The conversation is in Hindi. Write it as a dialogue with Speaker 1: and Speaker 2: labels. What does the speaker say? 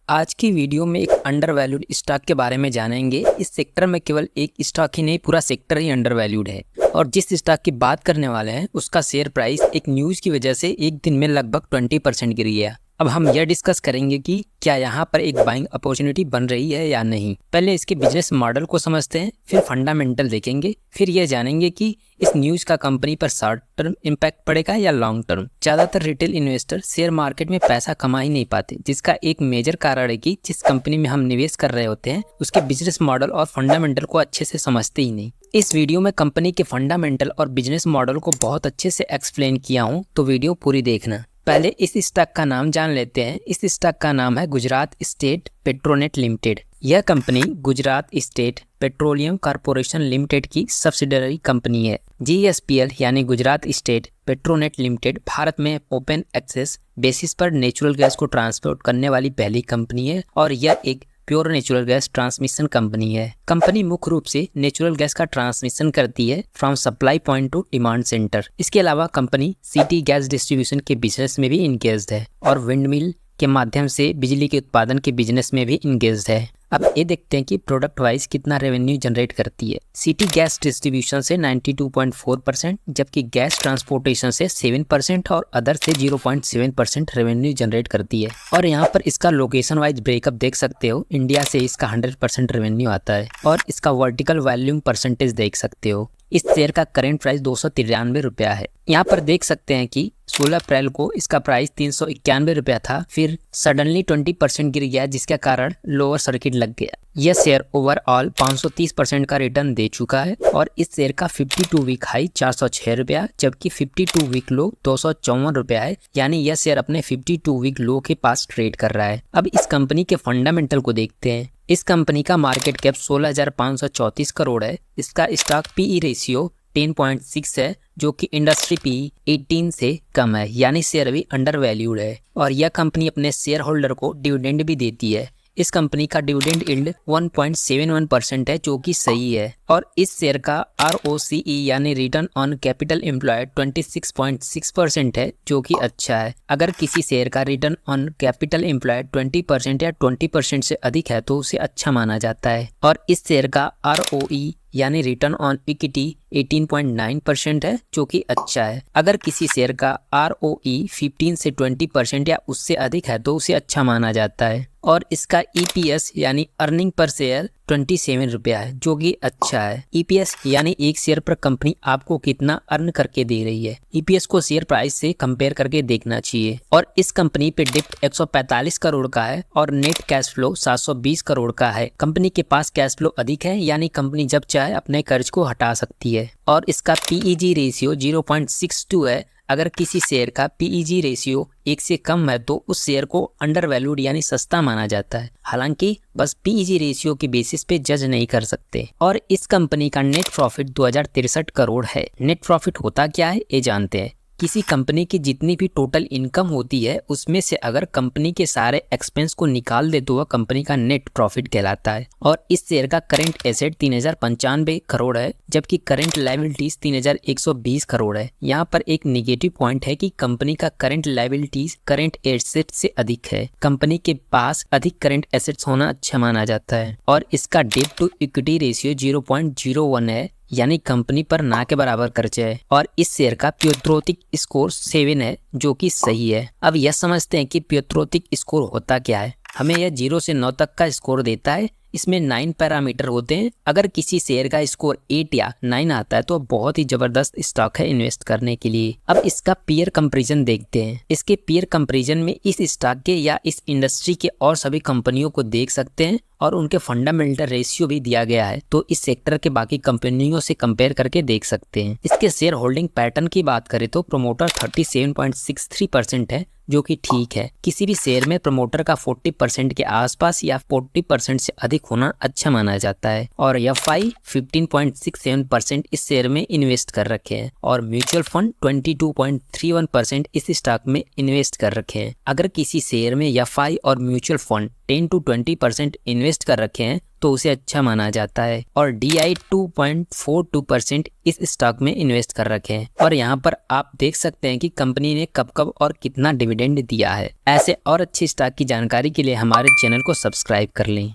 Speaker 1: आज की वीडियो में एक अंडर वैल्यूड स्टॉक के बारे में जानेंगे। इस सेक्टर में केवल एक स्टॉक ही नहीं, पूरा सेक्टर ही अंडर वैल्यूड है। और जिस स्टॉक की बात करने वाले हैं उसका शेयर प्राइस एक न्यूज़ की वजह से एक दिन में लगभग 20% गिर गया। अब हम यह डिस्कस करेंगे कि क्या यहाँ पर एक बाइंग अपॉर्चुनिटी बन रही है या नहीं। पहले इसके बिजनेस मॉडल को समझते हैं, फिर फंडामेंटल देखेंगे, फिर यह जानेंगे कि इस न्यूज़ का कंपनी पर शॉर्ट टर्म इम्पैक्ट पड़ेगा या लॉन्ग टर्म। ज़्यादातर रिटेल इन्वेस्टर शेयर मार्केट में पैसा कमा ही नहीं पाते, जिसका एक मेजर कारण है कि जिस कंपनी में हम निवेश कर रहे होते हैं उसके बिजनेस मॉडल और फंडामेंटल को अच्छे से समझते ही नहीं। इस वीडियो में कंपनी के फंडामेंटल और बिजनेस मॉडल को बहुत अच्छे से एक्सप्लेन किया हूँ, तो वीडियो पूरी देखना। पहले इस स्टॉक का नाम जान लेते हैं। इस स्टॉक का नाम है गुजरात स्टेट पेट्रोनेट लिमिटेड। यह company Gujarat state petroleum corporation limited की सब्सिडरी कंपनी है। GSPL यानी Gujarat state Petronet limited Bharat में ओपन एक्सेस बेसिस पर नेचुरल गैस को ट्रांसपोर्ट करने वाली पहली कंपनी है और यह एक pure natural gas transmission company है। कंपनी मुख्य रूप से नेचुरल गैस का ट्रांसमिशन करती है from supply point two demand centre. इसके अलावा कंपनी सिटी गैस डिस्ट्रीब्यूशन के बिजनेस में भी इंगेज्ड है और विंड मिल के माध्यम से बिजली के उत्पादन के बिजनेस में भी इंगेज्ड है। अब ये देखते हैं कि प्रोडक्ट वाइज कितना रेवेन्यू जनरेट करती है। सिटी गैस डिस्ट्रीब्यूशन से 92.4%, जबकि गैस ट्रांसपोर्टेशन से 7% और अदर से 0.7% रेवेन्यू जनरेट करती है। और यहाँ पर इसका लोकेशन वाइज ब्रेकअप देख सकते हो। इंडिया से इसका 100% रेवेन्यू आता है और इसका वर्टिकल वॉल्यूम परसेंटेज देख सकते हो। इस शेयर का करेंट प्राइस 293 रुपया है। यहाँ पर देख सकते हैं कि 16 अप्रैल को इसका प्राइस 391 रुपया था, फिर सडनली 20% गिर गया, जिसके कारण लोअर सर्किट लग गया। यह शेयर ओवरऑल 530% का रिटर्न दे चुका है और इस शेयर का 52 वीक हाई 406 रुपया, जबकि 52 वीक लो 254 रुपया है। यानी यह शेयर अपने 52 वीक लो के पास ट्रेड कर रहा है। अब इस कंपनी के फंडामेंटल को देखते हैं। इस कंपनी का मार्केट कैप 16,534 करोड़ है। इसका स्टॉक PE रेशियो 10.6 है, जो कि इंडस्ट्री PE 18 से कम है, यानी शेयर भी अंडर वैल्यूड है। और यह कंपनी अपने शेयर होल्डर को डिविडेंड भी देती है। इस कंपनी का डिविडेंड यील्ड 1.71% है, जो कि सही है। और इस शेयर का ROCE यानी रिटर्न ऑन कैपिटल एम्प्लॉयड 26.6% है, जो कि अच्छा है। अगर किसी शेयर का रिटर्न ऑन कैपिटल एम्प्लॉयड 20% या 20% से अधिक है तो उसे अच्छा माना जाता है। और इस शेयर का ROE यानी रिटर्न ऑन इक्विटी 18.9% है, जो कि अच्छा है। अगर किसी शेयर का ROE 15 से 20% या उससे अधिक है तो उसे अच्छा माना जाता है। और इसका EPS यानी अर्निंग पर शेयर 27 रुपया है, जो कि अच्छा है। EPS यानी एक शेयर पर कंपनी आपको कितना अर्न करके दे रही है। EPS को शेयर प्राइस से कंपेयर करके देखना चाहिए। और इस कंपनी पे डिप्ट 145 करोड़ का है और नेट कैश फ्लो 720 करोड़ का है। कंपनी के पास कैश फ्लो अधिक है, यानी कंपनी जब चाहे अपने कर्ज को हटा सकती है। और इसका PEG रेशियो 0.62 है। अगर किसी शेयर का PEG रेशियो 1 से कम है तो उस शेयर को अंडर वैल्यूड यानी सस्ता माना जाता है। हालांकि बस PEG रेशियो के बेसिस पे जज नहीं कर सकते। और इस कंपनी का नेट प्रॉफिट 2063 करोड़ है। नेट प्रॉफिट होता क्या है ये जानते हैं। किसी कंपनी की जितनी भी टोटल इनकम होती है उसमें से अगर कंपनी के सारे एक्सपेंस को निकाल दे तो वह कंपनी का नेट प्रॉफिट कहलाता है। और इस शेयर का करंट एसेट 3095 करोड़ है, जबकि करंट लायबिलिटीज 3120 करोड़ है। यहाँ पर एक निगेटिव पॉइंट है कि कंपनी का करंट लायबिलिटीज करंट एसेट से अधिक है। कंपनी के पास अधिक करंट एसेट्स होना अच्छा माना जाता है। और इसका डेट टू इक्विटी रेशियो 0.01 है, यानी कंपनी पर ना के बराबर कर्ज है। और इस शेयर का प्योत्रोतिक स्कोर 7 है, जो कि सही है। अब यह समझते हैं कि प्योत्रोतिक स्कोर होता क्या है। हमें यह 0 से 9 तक का स्कोर देता है। इसमें 9 पैरामीटर होते हैं। अगर किसी शेयर का स्कोर 8 या 9 आता है तो बहुत ही जबरदस्त स्टॉक है इन्वेस्ट करने के लिए। अब इसका पीयर कंपैरिजन देखते हैं। इसके पीयर कंपैरिजन में इस स्टॉक के या इस इंडस्ट्री के और सभी कंपनियों को देख सकते हैं और उनके फंडामेंटल रेशियो भी दिया गया है, तो इस सेक्टर के बाकी कंपनियों से कंपेयर करके देख सकते हैं। इसके शेयर होल्डिंग पैटर्न की बात करें तो प्रमोटर 37.63% है, जो कि ठीक है। किसी भी शेयर में प्रमोटर का 40% के आसपास या 40% से अधिक होना अच्छा माना जाता है। और FI 15.67% इस शेयर में इन्वेस्ट कर रखे हैं और म्यूचुअल फंड 22.31% इस स्टॉक में इन्वेस्ट कर रखे हैं। अगर किसी शेयर में FI और म्यूचुअल फंड 10 to 20% इन्वेस्ट कर रखे हैं तो उसे अच्छा माना जाता है और DI 2.42% इस स्टॉक में इन्वेस्ट कर रखे हैं। और यहाँ पर आप देख सकते हैं कि कंपनी ने कब कब और कितना डिविडेंड दिया है। ऐसे और अच्छी स्टॉक की जानकारी के लिए हमारे चैनल को सब्सक्राइब कर लें।